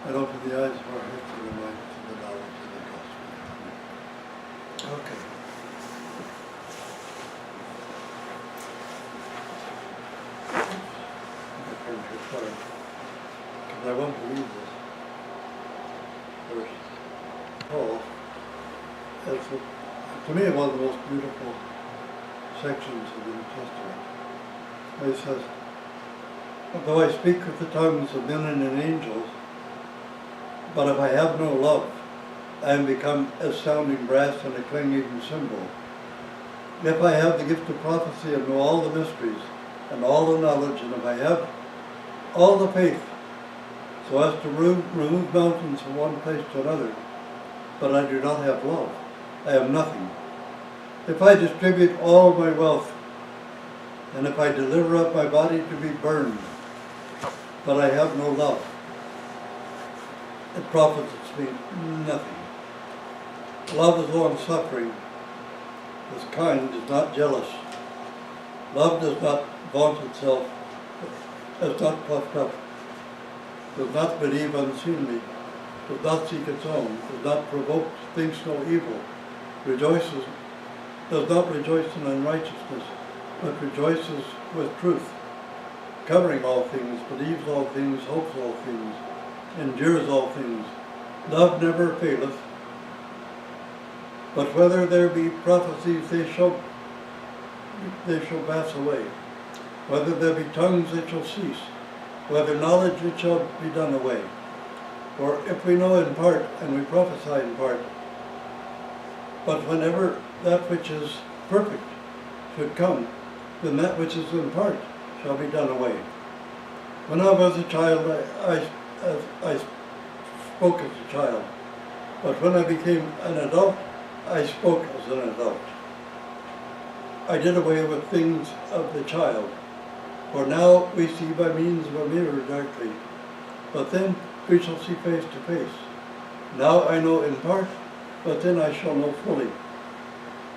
and open the eyes of our hearts and the minds to the knowledge of the gospel. Okay. Because I want to read this verse. Paul, to me, one of the most beautiful sections of the New Testament. He says, though I speak with the tongues of men and angels, but if I have no love, I am become as sounding brass and a clanging cymbal. If I have the gift of prophecy and know all the mysteries and all the knowledge, and if I have all the faith so as to remove mountains from one place to another, but I do not have love, I have nothing. If I distribute all my wealth, and if I deliver up my body to be burned, but I have no love, it profits me nothing. Love is long-suffering, is kind, is not jealous. Love does not vaunt itself, is not puffed up, does not believe unseemly, does not seek its own, does not provoke, thinks no evil, rejoices, does not rejoice in unrighteousness, but rejoices with truth, covering all things, believes all things, hopes all things, endures all things. Love never faileth, but whether there be prophecies, they shall pass away. Whether there be tongues, they shall cease. Whether knowledge, it shall be done away. For if we know in part, and we prophesy in part, but whenever that which is perfect should come, then that which is in part shall be done away. When I was a child, I spoke as a child, but when I became an adult, I spoke as an adult. I did away with things of the child, for now we see by means of a mirror darkly, but then we shall see face to face. Now I know in part, but then I shall know fully,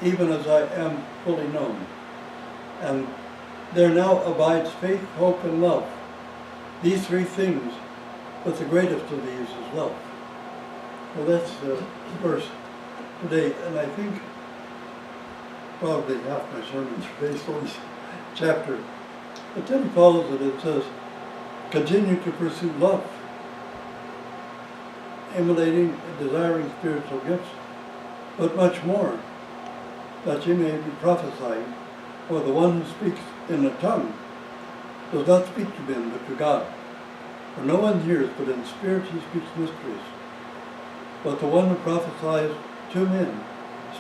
even as I am fully known. And there now abides faith, hope, and love. These three things, but the greatest of these is love. Well, that's the verse today, and I think probably half my sermons are based on this chapter. But then he follows it and says, continue to pursue love, emulating and desiring spiritual gifts, but much more, that you may be prophesying, for the one who speaks in a tongue does not speak to men, but to God. For no one hears, but in spirit he speaks mysteries. But the one who prophesies to men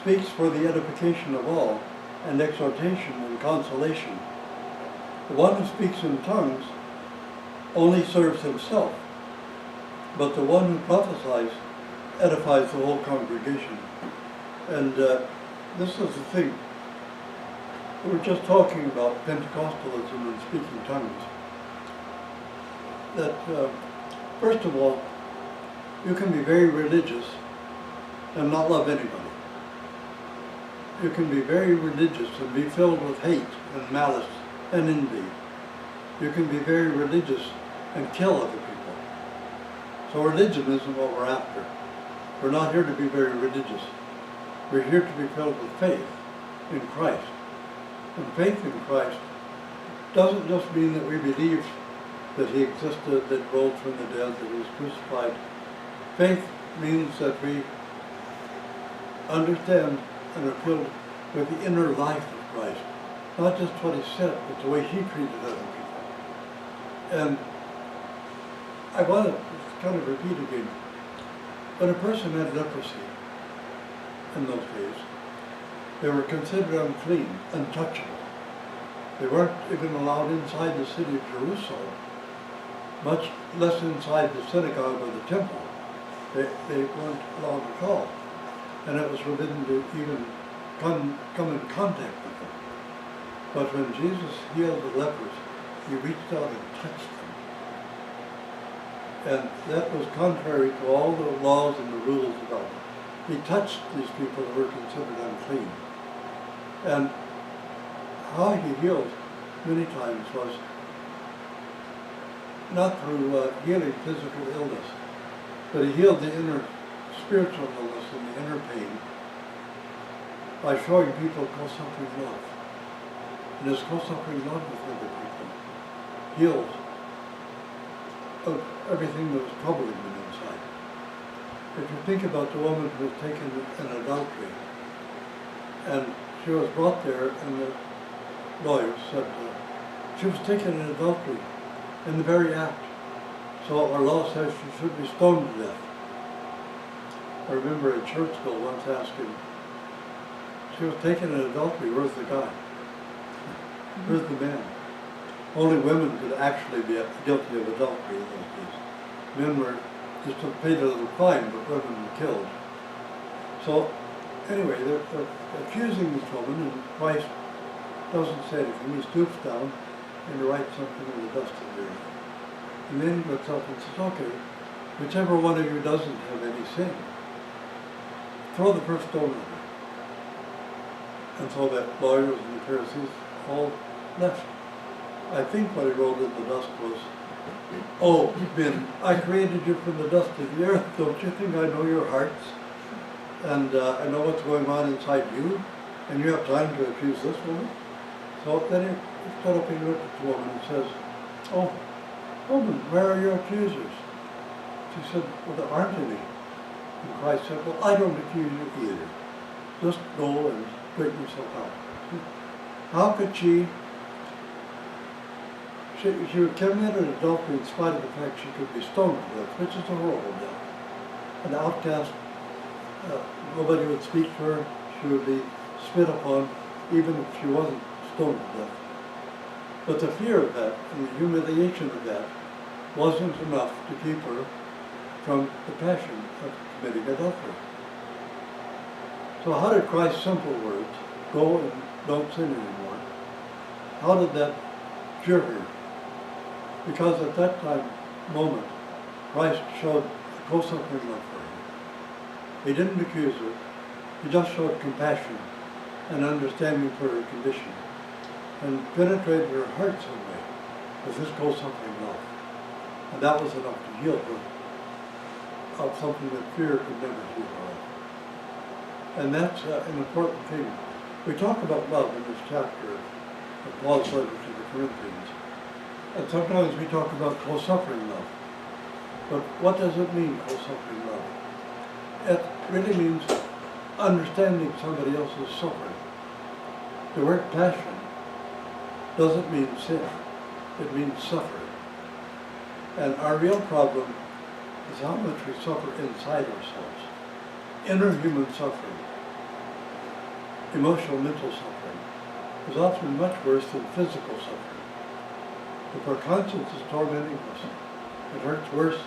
speaks for the edification of all, and exhortation and consolation. The one who speaks in tongues only serves himself, but the one who prophesies edifies the whole congregation. And this is the thing. We were just talking about Pentecostalism and speaking tongues. That, first of all, you can be very religious and not love anybody. You can be very religious and be filled with hate and malice and envy. You can be very religious and kill other people. So religion isn't what we're after. We're not here to be very religious. We're here to be filled with faith in Christ. And faith in Christ doesn't just mean that we believe that he existed, that rose from the dead, that he was crucified. Faith means that we understand and are filled with the inner life of Christ. Not just what he said, but the way he treated other people. And I want to kind of repeat again. When a person had leprosy in those days, they were considered unclean, untouchable. They weren't even allowed inside the city of Jerusalem, much less inside the synagogue or the temple. They weren't allowed at all. And it was forbidden to even come in contact with them. But when Jesus healed the lepers, he reached out and touched them. And that was contrary to all the laws and the rules about it. He touched these people who were considered unclean. And how he healed many times was not through healing physical illness, But he healed the inner spiritual illness and the inner pain by showing people co-suffering love. And his co-suffering love with other people healed of everything that was troubling them inside. If you think about the woman who was taken in adultery, and she was brought there, and the lawyers said she was taken in adultery in the very act. So our law says she should be stoned to death. I remember in church school once asking, she was taken in adultery, where's the guy? Where's the man? Only women could actually be guilty of adultery in those days. Men were just paid a little fine, but women were killed. So anyway, they're accusing this woman, and Christ doesn't say anything. He stoops down and writes something in the dust of the earth. And then he looks up and says, okay, whichever one of you doesn't have any sin, throw the first stone at her. And so the lawyers and the Pharisees all left. I think what he wrote in the dust was, oh, men, I created you from the dust of the earth. Don't you think I know your hearts? And I know what's going on inside you? And you have time to accuse this woman? So then he stood up and looked at the woman and says, oh, woman, where are your accusers? She said, well, there aren't any. And Christ said, well, I don't accuse you either. Just go and straighten yourself out. How could she committed adultery in spite of the fact she could be stoned to death, which is a horrible death. An outcast, nobody would speak to her, she would be spit upon, even if she wasn't stoned to death. But the fear of that and the humiliation of that wasn't enough to keep her from the passion of committing adultery. So how did Christ's simple words, go and don't sin anymore, how did that cure her? Because at that moment, Christ showed a co-suffering love for her. He didn't accuse her, he just showed compassion and understanding for her condition, and penetrated her heart some way with his co-suffering love. And that was enough to heal her of something that fear could never heal her of. And that's an important thing. We talk about love in this chapter of Paul's letter to the Corinthians. And sometimes we talk about co-suffering love. But what does it mean, co-suffering love? It really means understanding somebody else's suffering. The word passion doesn't mean sin. It means suffering. And our real problem is how much we suffer inside ourselves. Inner human suffering, emotional, mental suffering, is often much worse than physical suffering. If our conscience is tormenting us, it hurts worse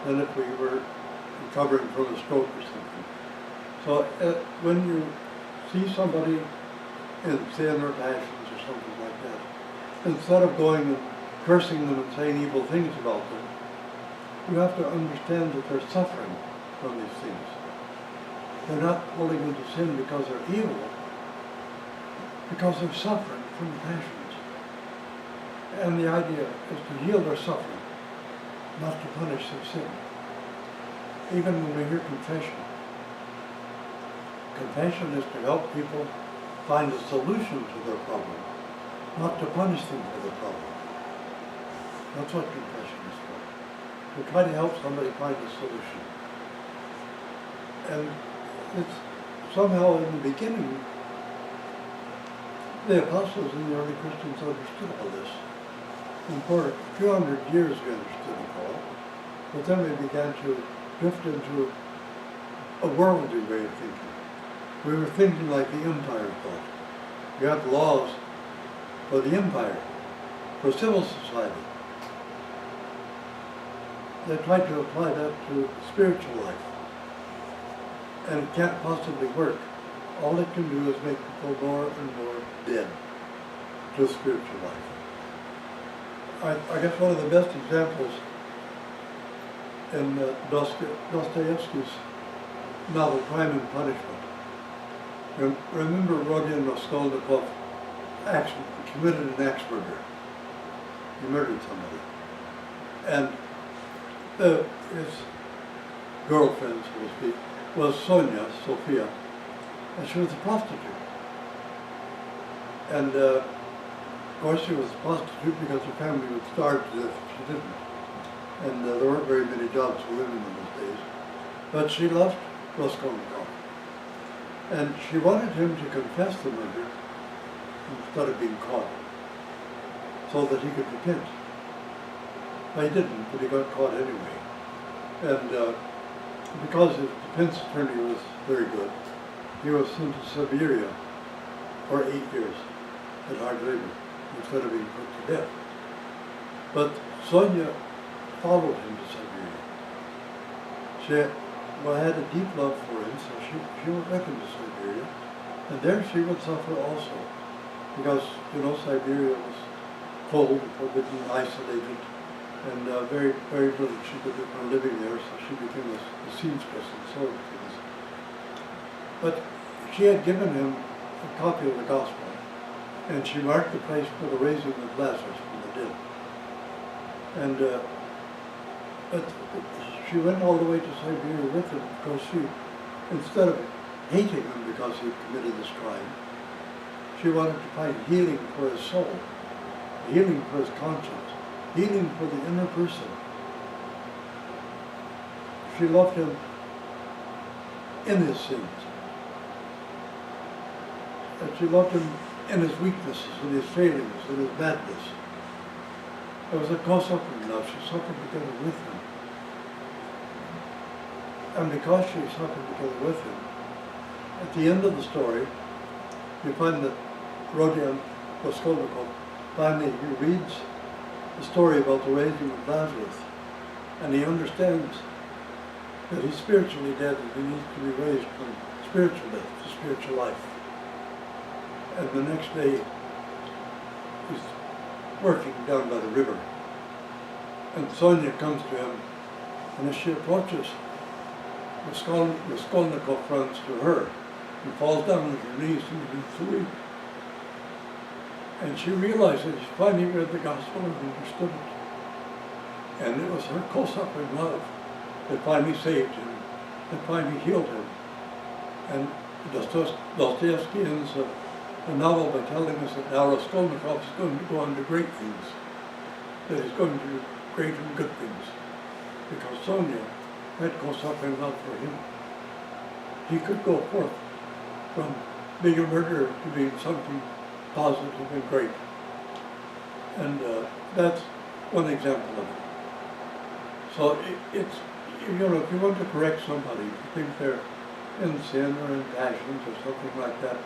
than if we were recovering from a stroke or something. So when you see somebody in sin or passions or something like that, instead of going and cursing them and saying evil things about them, you have to understand that they're suffering from these things. They're not falling into sin because they're evil, because they're suffering from the passions. And the idea is to heal their suffering, not to punish their sin. Even when we hear confession, confession is to help people find a solution to their problem, not to punish them for the problem. That's what confession is for. We try to help somebody find a solution. And it's somehow in the beginning, the apostles and the early Christians understood all this. And for a few hundred years we understood it all, but then we began to drift into a worldly way of thinking. We were thinking like the empire thought. We had laws for the empire, for civil society. They tried to apply that to spiritual life, and it can't possibly work. All it can do is make people more and more dead to spiritual life. I guess one of the best examples in Dostoevsky's novel Crime and Punishment. Remember Rodion Raskolnikov committed an axe murder. He murdered somebody. And his girlfriend, so to speak, was Sophia, and she was a prostitute. And of course she was a prostitute because her family would starve to death if she didn't. And there weren't very many jobs for women in those days. But she loved Raskolnikov. And she wanted him to confess the murder instead of being caught, so that he could repent. But he didn't, but he got caught anyway. And because his defense attorney was very good, he was sent to Siberia for 8 years at hard labor instead of being put to death. But Sonia followed him to Siberia. She had a deep love for him, so she went with him to Siberia. And there she would suffer also, because, Siberia was cold, forbidden, isolated, and very, very little she could do for living there, so she became a seamstress and sewed things. But she had given him a copy of the Gospel, and she marked the place for the raising of Lazarus from the dead. And but she went all the way to Siberia with him because she, instead of hating him because he had committed this crime, she wanted to find healing for his soul, healing for his conscience, healing for the inner person. She loved him in his sins. And she loved him in his weaknesses, in his failings, in his badness. It was a co-suffering love. She suffered together with him. And because she suffered together with him, at the end of the story, you find that Rodion Raskolnikov finally he reads the story about the raising of Lazarus, and he understands that he's spiritually dead and he needs to be raised from spiritual death to spiritual life. And the next day, he's working down by the river, and Sonia comes to him, and as she approaches, Raskolnikov runs to her and falls down on her knees and begins to weep. And she realizes she finally read the Gospel and understood it. And it was her co-suffering love that finally saved him, that finally healed him. And Dostoevsky ends the novel by telling us that now Raskolnikov is going to go on to great things, that he's going to do great and good things, because Sonia had co-suffering love for him. He could go forth from being a murderer to being something positive and great. And that's one example of it. So it's, if you want to correct somebody, if you think they're in sin or in passions or something like that,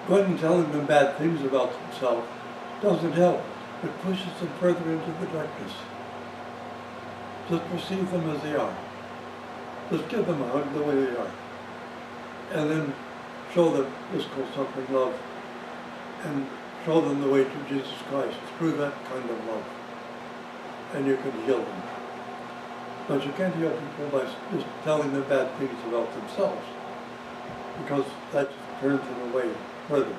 going and telling them bad things about themselves doesn't help. It pushes them further into the darkness. Just perceive them as they are. Just give them a hug the way they are. And then show them this co-suffering love and show them the way to Jesus Christ through that kind of love. And you can heal them. But you can't heal people by just telling them bad things about themselves, because that just turns them away further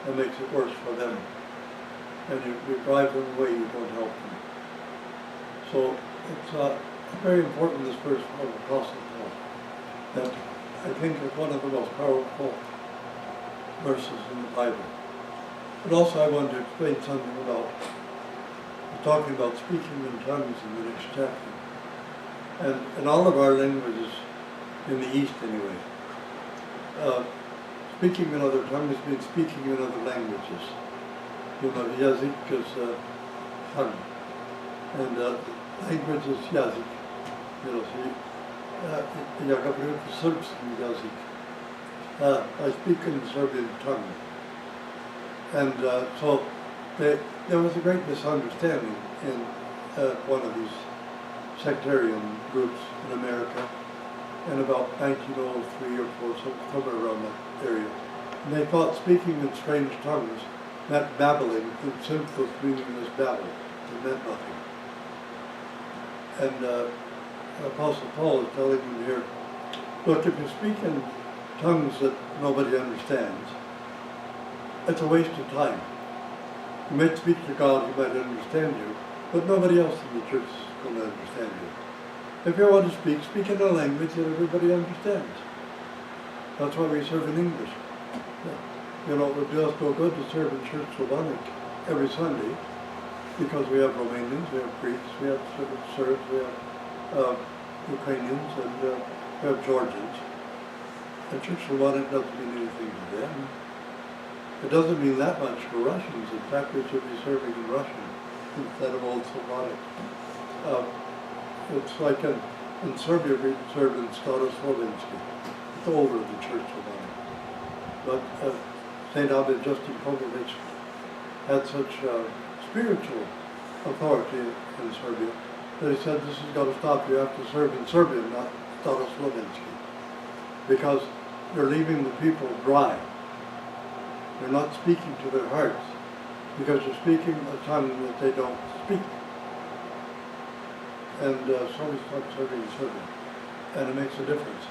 and makes it worse for them. And you drive them away, you don't help them. So it's very important, this verse from the Apostle Paul, that I think is one of the most powerful verses in the Bible. But also I want to explain something about, we're talking about speaking in tongues in the next chapter. And in all of our languages, in the East anyway, speaking in other tongues means speaking in other languages. Yazik is tongue, and language is yazik. Ja говорю по-сербски язык. I speak in Serbian tongue. And so there was a great misunderstanding in one of these sectarian groups in America in about 1903 or 4, somewhere around that area. And they thought speaking in strange tongues meant babbling, and simplest meaningless babble. It meant nothing. And Apostle Paul is telling them here, look, if you speak in tongues that nobody understands, it's a waste of time. You might speak to God, He might understand you, but nobody else in the church is going to understand you. If you want to speak, speak in a language that everybody understands. That's why we serve in English. You know, it would do us no good to serve in Church Slavonic every Sunday, because we have Romanians, we have Greeks, we have Serbs, we have Ukrainians, and we have Georgians. And Church Slavonic doesn't mean anything to them. It doesn't mean that much for Russians. In fact, we should be serving in Russian instead of Old Slavonic. It's like in Serbia, we serve in Staroslovenski. It's older than Church Slavonic. But St. Abed Justin Popovich had such spiritual authority in Serbia that he said, this has got to stop. You have to serve in Serbian, not Staroslovenski. Because you're leaving the people dry. You're not speaking to their hearts, because you're speaking a tongue that they don't speak. And so we start serving in Serbian, and it makes a difference.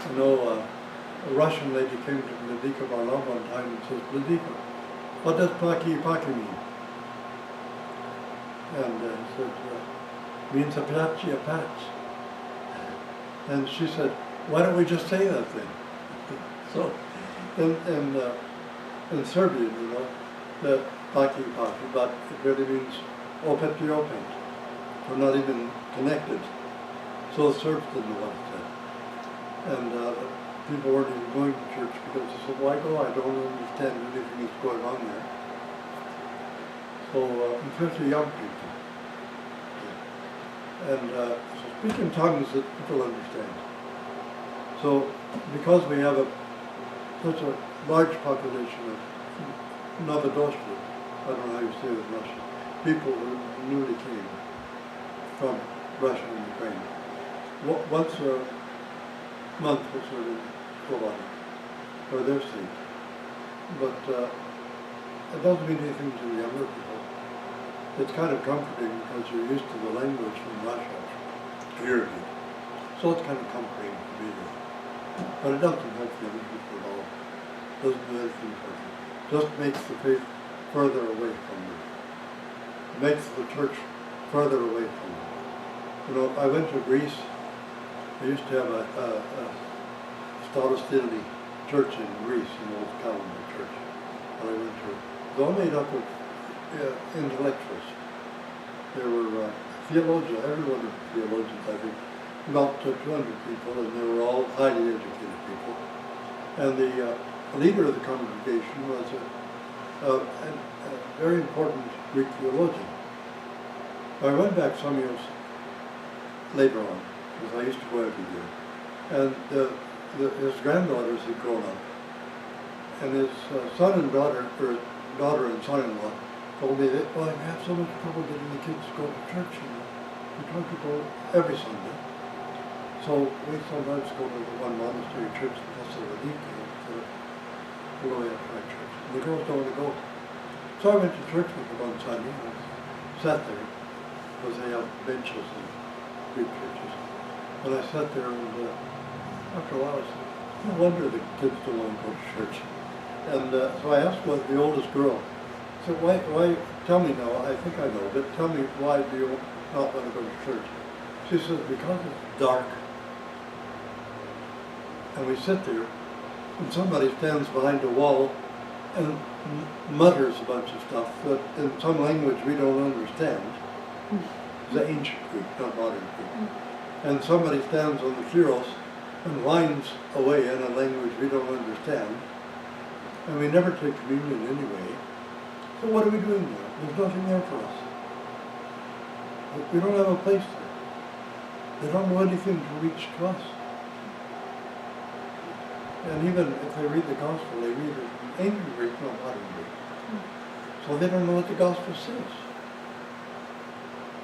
I know a Russian lady came to Vladika Barlov one time and says, Vladika, what does Paki Paki mean? And he said, means a patch. And she said, why don't we just say that thing? So, in Serbian, you know, the Paki Paki, but it really means opet I opet. We're not even connected. So the Serbs didn't know what it said. And people weren't even going to church because they said, why go? I don't understand anything that's going on there. So, especially young people. And so speak in tongues that people understand. So, because we have such a large population of Novodoshli, I don't know how you say it in Russian, people who newly came from Russia and Ukraine. Once a month we serve in Slovak for their sake. But it doesn't mean anything to the younger people. It's kind of comforting because you're used to the language from Russia, clearly. So it's kind of comforting to be there. But it doesn't help the young people at all. It doesn't do anything for them. It just makes the faith further away from them. It makes the church further away from them. You know, I went to Greece. I used to have a Starostilny church in Greece, an old calendar church. And I went to. It was all made up of intellectuals. There were theologians, everyone was theologians, I think, about 200 people, and they were all highly educated people. And the leader of the congregation was a very important Greek theologian. I went back some years later on, because I used to go every year, and his granddaughters had grown up, and his son and daughter, or daughter and son-in-law, told me that, well, I have so much trouble getting the kids to go to church, you know. We try to go every Sunday. So we sometimes go to the one monastery church in Thessaloniki instead of go to my church. And the girls don't want to go. So I went to church with them on Sunday and I sat there, because they have benches in Greek churches. And I sat there and after a while I said, no wonder the kids don't want to go to church. And so I asked the oldest girl, I said, why, tell me now, I think I know, but tell me, why do you not want to go to church? She says, because it's dark. And we sit there, and somebody stands behind a wall and mutters a bunch of stuff that in some language we don't understand. The ancient Greek, not modern Greek. And somebody stands on the Kyros and whines away in a language we don't understand. And we never take communion anyway. So what are we doing there? There's nothing there for us. We don't have a place there. They don't know anything to reach to us. And even if they read the gospel, they read it in ancient Greek, not modern Greek. So they don't know what the gospel says.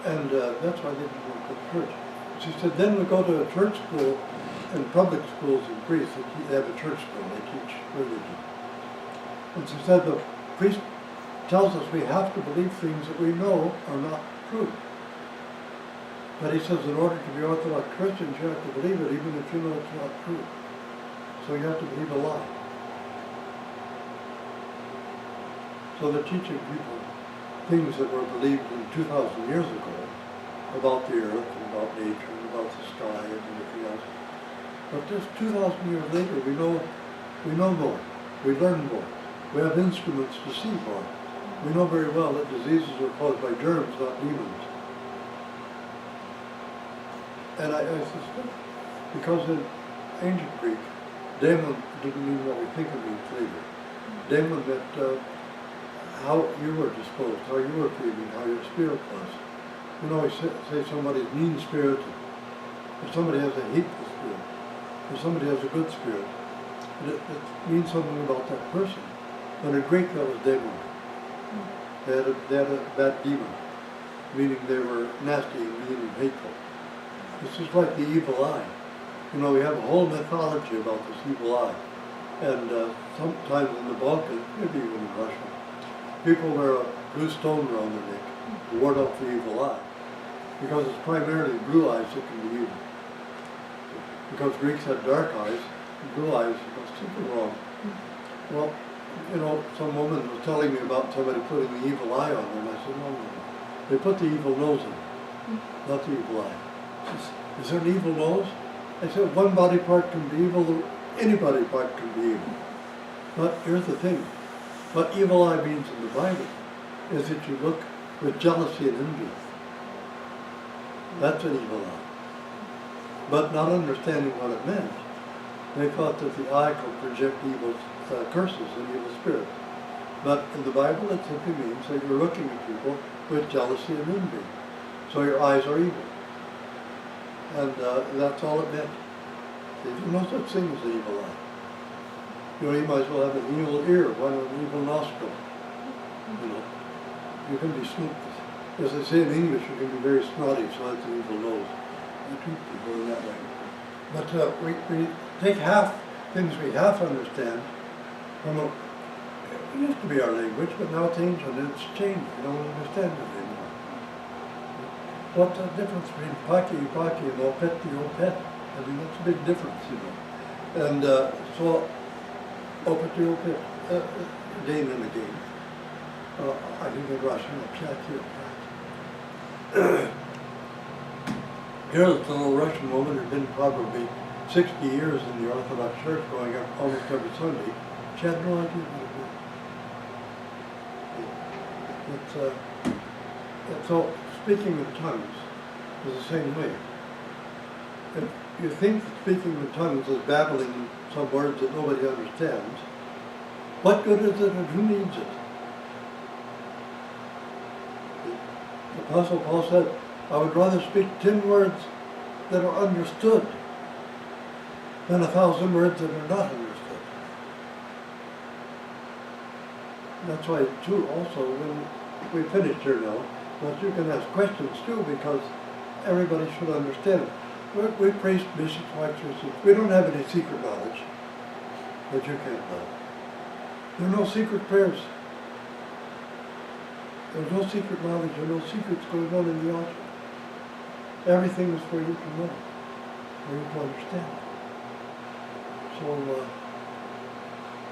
And that's why they didn't go to church. She said, then we go to a church school, and public schools in Greece, they have a church school, they teach religion. And she said, the priest tells us we have to believe things that we know are not true. But he says in order to be Orthodox Christians, you have to believe it even if you know it's not true. So you have to believe a lie. So they're teaching people things that were believed in 2,000 years ago about the earth and about nature and about the sky and everything else. But just 2,000 years later, we know more. We learn more. We have instruments to see more. We know very well that diseases are caused by germs, not demons. And I suspect, because in ancient Greek, daemon didn't mean what we think it means later. Daemon meant how you were disposed, how you were feeling, how your spirit was. You know, we say somebody's mean-spirited, or somebody has a hateful spirit, or somebody has a good spirit. It means something about that person. But in Greek, that was daemon. They had a bad demon, meaning they were nasty and mean and hateful. This is like the evil eye. You know, we have a whole mythology about this evil eye. And sometimes in the Balkans, maybe even in Russia, people wear a blue stone around their neck to ward off the evil eye. Because it's primarily blue eyes that can be evil. Because Greeks had dark eyes, and blue eyes was super wrong. Well, you know, some woman was telling me about somebody putting the evil eye on her, and I said, no. They put the evil nose in, not the evil eye. She said, is there an evil nose? I said, one body part can be evil, any body part can be evil. But here's the thing, what evil eye means in the Bible is that you look with jealousy and envy. That's an evil eye. But not understanding what it meant, they thought that the eye could project evil curses and evil spirits. But in the Bible it simply means that you're looking at people with jealousy and envy. So your eyes are evil. And that's all it meant. There's no such thing as an evil eye. You know, you might as well have an evil ear, one with an evil nostril. You know, you can be as they say in English, you can be very snotty, so that's an evil nose. I treat people in that way. But we take things we half understand from it used to be our language, but now it's ancient and it's changed. We don't understand it anymore. What's the difference between paki and opet? I mean, that's a big difference, you know. And so, opet, again and again. I think in Russian, here's a little Russian woman who'd been probably 60 years in the Orthodox Church, going up almost every Sunday. She had no idea what it meant. So speaking in tongues is the same way. If you think that speaking in tongues is babbling some words that nobody understands, what good is it and who needs it? The Apostle Paul said, I would rather speak 10 words that are understood than 1,000 words that are not understood. That's why, too, also, when we finish here now, but you can ask questions, too, because everybody should understand. We praise bishops, lectures. We don't have any secret knowledge that you can't know. There are no secret prayers. There's no secret knowledge, there are no secrets going on in the altar. Everything is for you to know, for you to understand. So,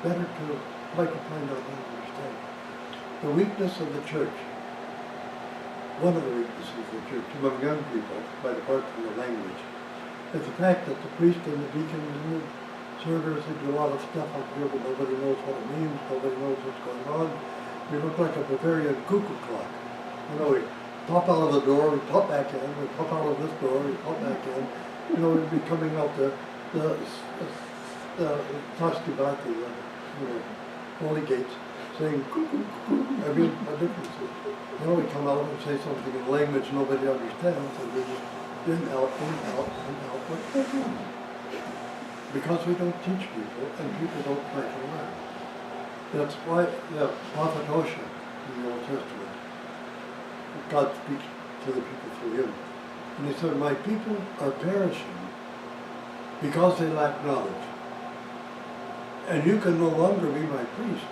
better to like to find out how to understand. The weakness of the church, one of the weaknesses of the church among young people, quite apart from the language, is the fact that the priest and the deacon and the servers, they do a lot of stuff up here, but nobody knows what it means, nobody knows what's going on. We look like a Bavarian cuckoo clock. You know, we pop out of the door, we pop back in, we pop out of this door, we pop back in. You know, we'd be coming out the Tastibati, holy gates, saying cuckoo, cuckoo. I mean, what difference is it? You know, we come out and say something in a language nobody understands, and we just in, out, what does that mean? Because we don't teach people, and people don't try to learn. That's why the prophet Hosea in the Old Testament, God speaks to the people through him. And he said, my people are perishing because they lack knowledge. And you can no longer be my priest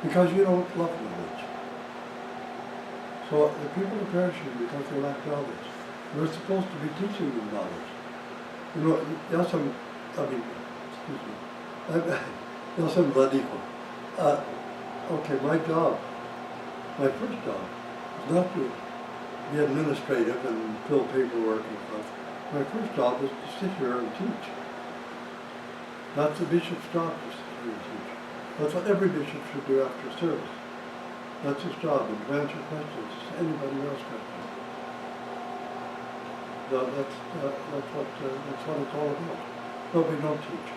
because you don't love knowledge. So the people are perishing because they lack knowledge. We're supposed to be teaching them knowledge. You know, ja sam vladiko. Okay, my job, my first job, is not to be administrative and fill paperwork and stuff. My first job is to sit here and teach. That's the bishop's job, to sit here and teach. That's what every bishop should do after service. That's his job, and to answer questions, as anybody else questions. That's what it's all about. But we don't teach.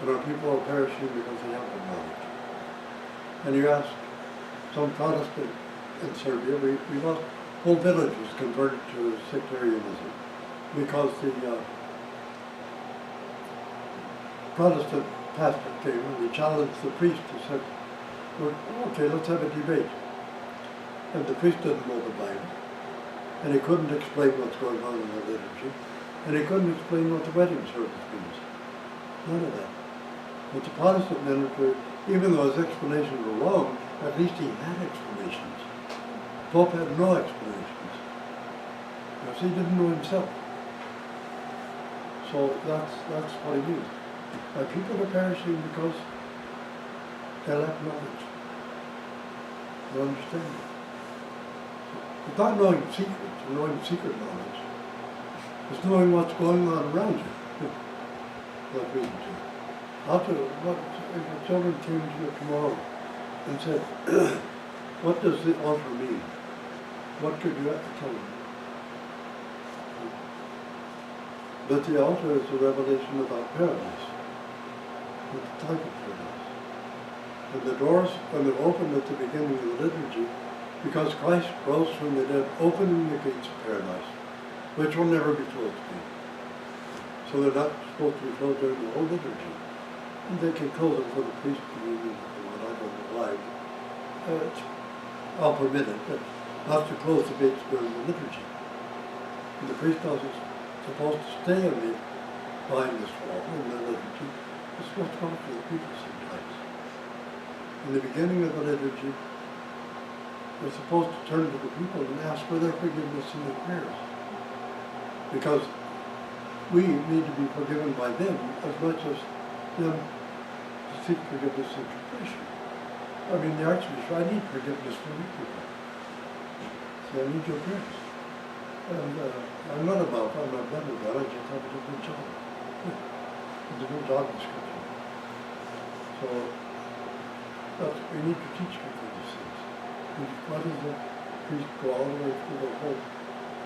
And our people are perishing because they have no knowledge. And you ask some Protestant in Serbia, we lost whole villages converted to sectarianism because the Protestant pastor came and he challenged the priest. He said, well, okay, let's have a debate. And the priest didn't know the Bible, and he couldn't explain what's going on in the liturgy, and he couldn't explain what the wedding service means. None of that. But the Protestant minister, even though his explanations were wrong, at least he had explanations. Pope had no explanations, because he didn't know himself. So that's what he means. My people are perishing because they lack knowledge. They understand it. It's not knowing secrets, knowing secret knowledge. It's knowing what's going on around you. Like reading to you. After, if your children came to you tomorrow and said, what does the altar mean? What could you tell them? But the altar is a revelation about paradise. It's the type of paradise. And the doors, when they're opened at the beginning of the liturgy, because Christ rose from the dead, opening the gates of paradise, which will never be closed again. So they're not supposed to be closed during the whole liturgy. And they can close them for the priest communion if they want. I don't know why. I'll permit it, but not to close the gates during the liturgy. And the priest is supposed to stay behind this wall in the liturgy. It's supposed to come to the people sometimes. In the beginning of the liturgy, we're supposed to turn to the people and ask for their forgiveness in their prayers. Because we need to be forgiven by them as much as them to seek forgiveness and confession. I mean, the Archbishop, I need forgiveness from you people. So I need your prayers. And I'm not better than I just have a different job. A different job description. So we need to teach people these things. Why does the priest go all the way through the whole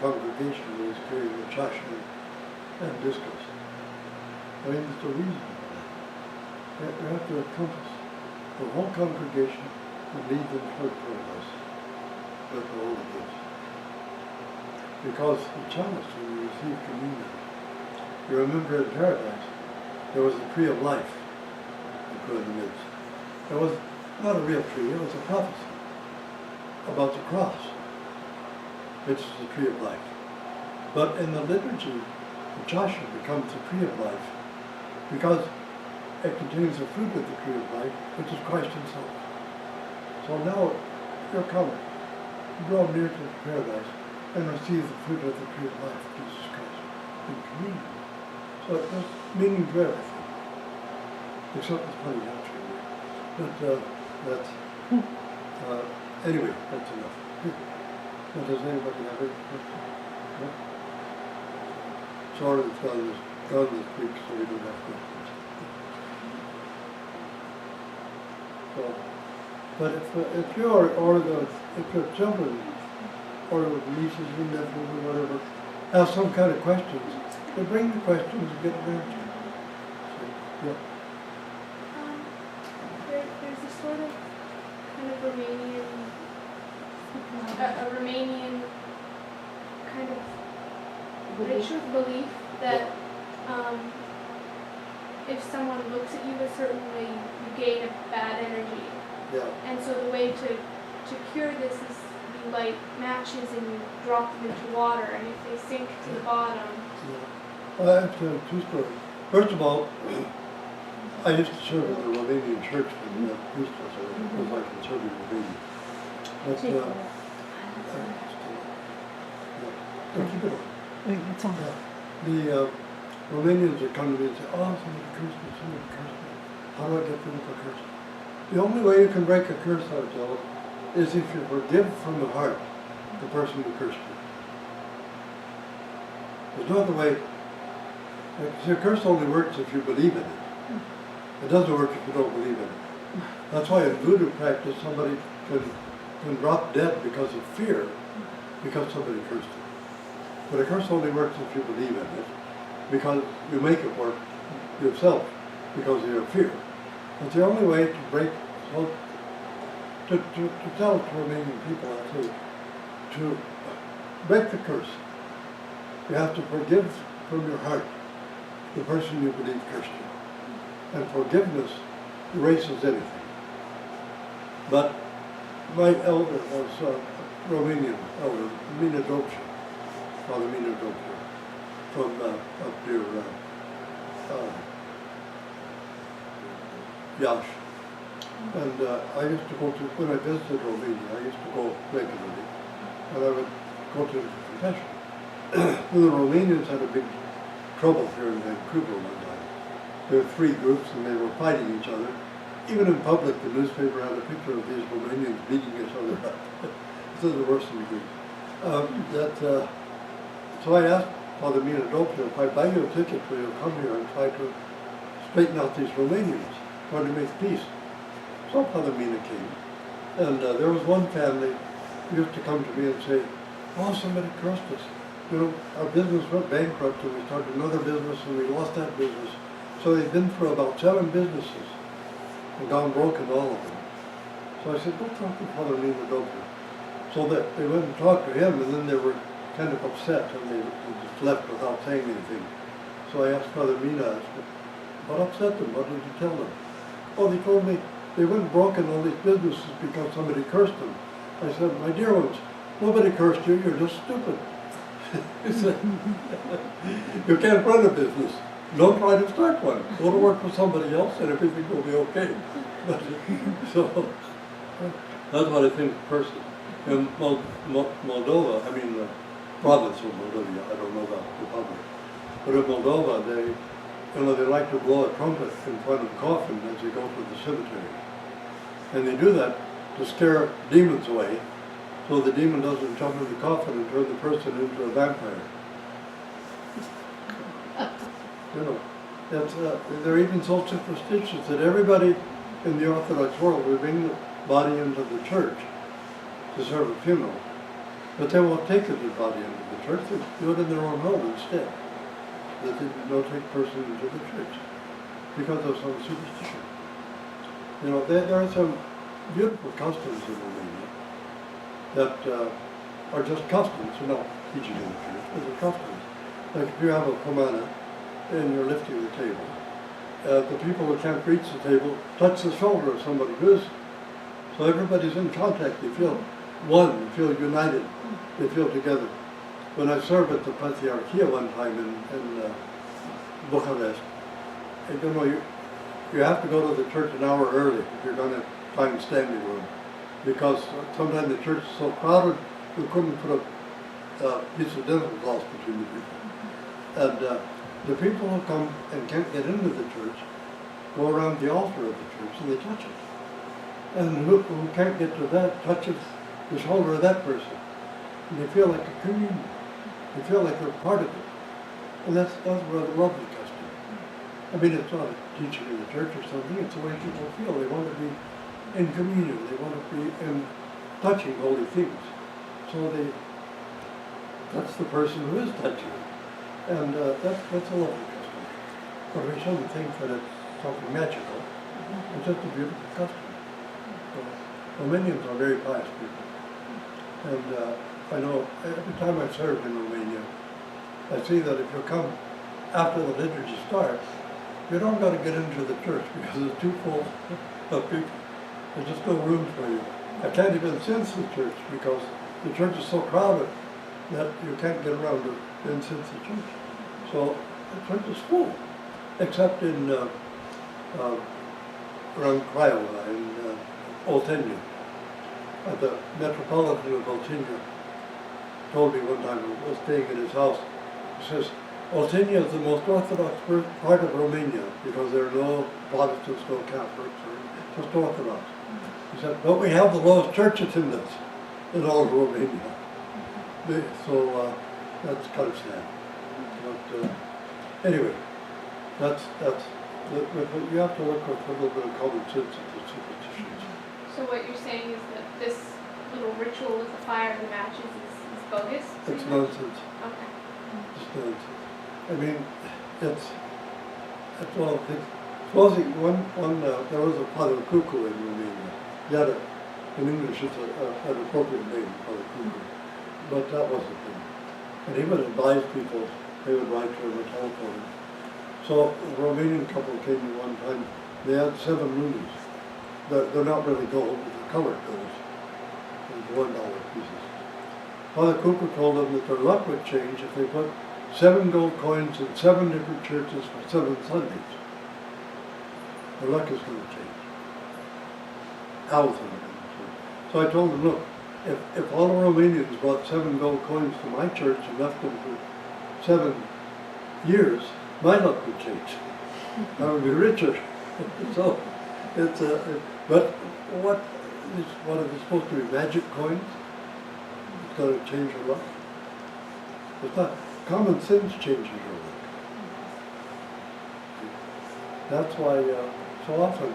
congregation when he's carrying the chashma and discus? I mean, there's a reason for that. We have to encompass the whole congregation and lead them toward paradise with the Holy Ghost. Because the chalice, when you receive communion, you remember in paradise, there was a tree of life that grew in the midst. It was not a real tree, it was a prophecy about the cross, which is the tree of life. But in the liturgy, the chasha becomes the tree of life because it contains the fruit of the tree of life, which is Christ himself. So now you're coming, draw near to paradise and receive the fruit of the tree of life, Jesus Christ, in communion. So there's meaning to everything, except the funny doctrine. But anyway, that's enough. Well, does anybody have any questions? No? Sorry it's gone this week, so we don't have questions. So, but if your children or nieces and nephews or whatever have some kind of questions, they bring the questions and get them answered. So, yeah. There's a sort of kind of Romanian kind of ritual belief that if someone looks at you a certain way, you gain a bad energy. Yeah. And so the way to cure this is you light matches and you drop them into water, and if they sink to the bottom. Yeah. I have to tell two stories. First of all, I used to serve in the Romanian church when the priest was like in serving Romania. But keep it on. The Romanians would come to me and say, oh, somebody cursed me. How do I get rid of a curse? The only way you can break a curse, I would tell them, is if you forgive from the heart the person who cursed you. There's no other way. See, a curse only works if you believe in it. It doesn't work if you don't believe in it. That's why in voodoo practice somebody can drop dead because of fear, because somebody cursed them. But a curse only works if you believe in it, because you make it work yourself, because of your fear. It's the only way to break, so to tell to remaining people to break the curse. You have to forgive from your heart the person you believe cursed you. And forgiveness erases anything. But my elder was a Romanian elder, Mina Dobsha, Father Mina Dobsha, from up near Yash. And I used to go to, when I visited Romania, I used to go regularly, and I would go to the confession. The Romanians had a big trouble here in Vancouver one time. There were three groups and they were fighting each other. Even in public, the newspaper had a picture of these Romanians beating each other up. This is the worst in the group. So I asked Father Mina Dobsha, if I buy you a ticket, will you come here and try to straighten out these Romanians, try to make peace? So Father Mina came, and there was one family who used to come to me and say, oh, somebody cursed us. You know, our business went bankrupt and we started another business and we lost that business. So they'd been through about 7 businesses and gone broke in all of them. So I said, go talk to Father Mina Dobsha. So that they went and talked to him, and then they were kind of upset and they just left without saying anything. So I asked Father Mina, I said, what upset them? What did you tell them? Oh, they told me they went broke in all these businesses because somebody cursed them. I said, my dear ones, nobody cursed you, you're just stupid. He said, you can't run a business. Don't try to start one. Go to work for somebody else and everything will be okay. So that's what I think person. In Moldova, I mean the province of Moldova, I don't know about the republic, but in Moldova they like to blow a trumpet in front of the coffin as they go to the cemetery. And they do that to scare demons away, so the demon doesn't jump in the coffin and turn the person into a vampire. You know, they're even so superstitious that everybody in the Orthodox world will bring the body into the church to serve a funeral, but they won't take the dead body into the church, they do it in their own home instead. That they don't take the person into the church because of some superstition. You know, there are some beautiful customs in Romania that are just customs, they're not teaching in the church, but they're customs. Like if you have a pomana and you're lifting the table, the people who can't reach the table touch the shoulder of somebody who is. So everybody's in contact, they feel one, they feel united, they feel together. When I served at the Patriarchia one time in Bucharest, you know, you have to go to the church an hour early if you're going to find standing room, because sometimes the church is so crowded you couldn't put a piece of dental floss between the people. And the people who come and can't get into the church go around the altar of the church and they touch it. And who can't get to that touches the shoulder of that person. And they feel like a communion. They feel like they're part of it. And that's a rather lovely custom. I mean, it's not a teaching in the church or something, it's the way people feel. They want to be in communion, they want to be in touching holy things. So that's the person who is touching. And that's a lovely custom. But we shouldn't think that it's something magical. It's just a beautiful custom. Romanians are very pious people. And I know every time I served in Romania, I see that if you come after the liturgy starts, you don't got to get into the church because it's too full of people. There's just no room for you. I can't even sense the church because the church is so crowded that you can't get around to sense the church. So the church is full, except in around Craiova in Oltenia. The Metropolitan of Oltenia told me one time, I was staying in his house, he says, Oltenia is the most Orthodox part of Romania because there are no Protestants, no Catholics, just Orthodox. He said, but we have the lowest church attendance in all of Romania. So that's kind of sad. But anyway, that's you have to look with a little bit of common sense at the superstitions. So what you're saying is that this little ritual with the fire and the matches is bogus? It's nonsense. Okay. It's nonsense. I mean, it's well, supposing there was a Father Cuckoo in Romania. He had in English it's an appropriate name, Father Cuckoo, but that wasn't him. And he would advise people, they would write to him or telephone him. So a Romanian couple came in one time, they had 7 rubies. They're not really gold, but they're colored gold. These $1 pieces. Father Cuckoo told them that their luck would change if they put 7 gold coins in 7 different churches for 7 Sundays. Their luck is going to change. How is it going to change? So I told them, look, if all the Romanians brought 7 gold coins to my church and left them for 7 years, my luck would change. I would be richer. So it's but what are they supposed to be? Magic coins? It's going to change your luck. It's not. Common sense changes your luck. That's why so often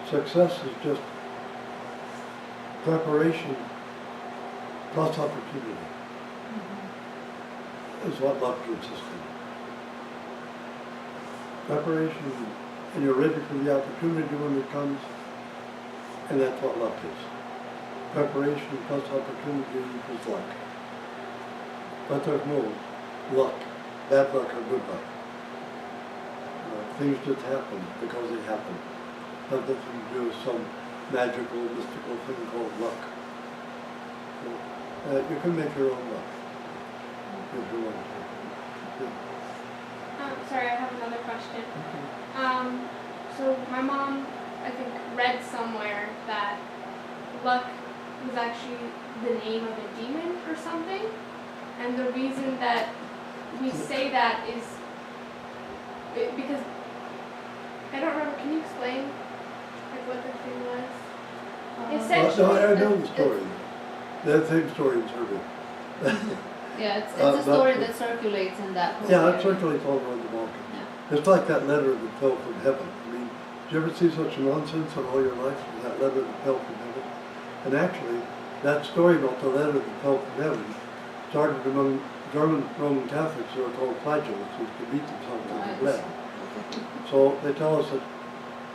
success is just preparation plus opportunity. Is what luck consists in. Preparation, and you're ready for the opportunity when it comes, and that's what luck is. Preparation plus opportunity equals luck. But there's no luck, bad luck or good luck. Things just happen because they happen. Have nothing to do with some magical, mystical thing called luck. So, you can make your own luck if you want to. Sorry, I have another question. So my mom, I think, read somewhere that luck was actually the name of a demon or something, and the reason that we say that is because I don't remember. Can you explain like what the thing was? Essentially, I know the story. That same story in Serbia. Yeah, it's a story that circulates in that whole Yeah, area. it circulates all around the Balkans. Yeah. It's like that letter that fell from heaven. I mean, did you ever see such nonsense in all your life? That letter that fell from heaven? And actually, that story about the letter that fell from heaven started among German Roman Catholics who are called flagellates, who could beat themselves with the lead. So they tell us that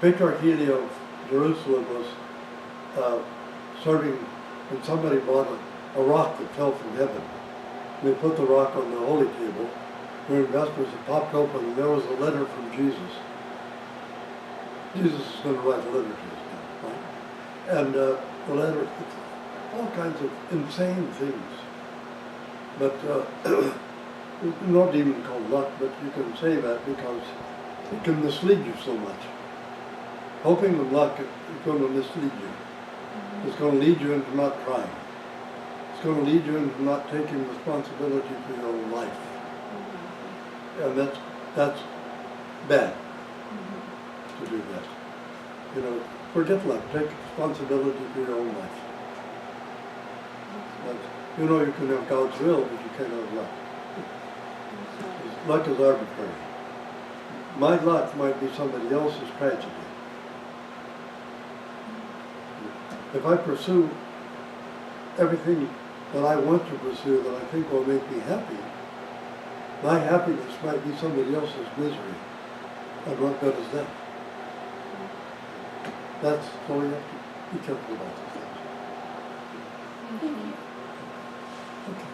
Patriarch Helia of Jerusalem was serving, and somebody bought a rock that fell from heaven. They put the rock on the holy table. During Vespers, it popped open, and there was a letter from Jesus. Jesus is going to write a letter to us now, right? And the letter, it's all kinds of insane things. But there's no demon called luck, but you can say that because it can mislead you so much. Hoping in luck is going to mislead you. It's going to lead you into not trying. It's going to lead you into not taking responsibility for your own life. And that's bad to do that. You know, forget luck. Take responsibility for your own life. But, you know, you can have God's will, but you can't have luck. Luck is arbitrary. My luck might be somebody else's tragedy. If I pursue everything that I want to pursue that I think will make me happy, my happiness might be somebody else's misery. And what good is that? That's so we have to be careful about these things. Thank you. Okay.